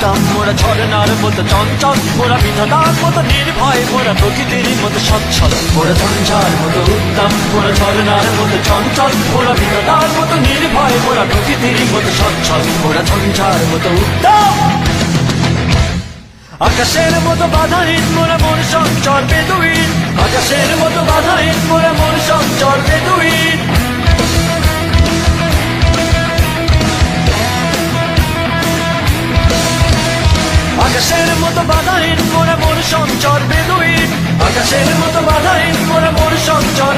উত্তম, মোরা ঝরনার মতো চঞ্চল, মোরা বিধাতার মতো নির্ভয়, মোরা প্রকৃতির মতো সচ্ছল। মোরা ঝঞ্ঝার মতো উত্তম, মোরা ঝরনার মতো চঞ্চল, মোরা বিধাতার মতো নির্ভয়, মোরা প্রকৃতির মতো সচ্ছল। মোরা ঝঞ্ঝার মতো উত্তম, আকাশের মতো বাধাহীন, মোরা মন সঞ্চর বেদুইন। আকাশের মতো বাধাহীন, মোরা মন সঞ্চর বেদুইন। আকাশের মতো বাধাহীন, মোরা মন সঞ্চর বেদুইন। আকাশের মতো বাধাহীন, মোরা মন সঞ্চর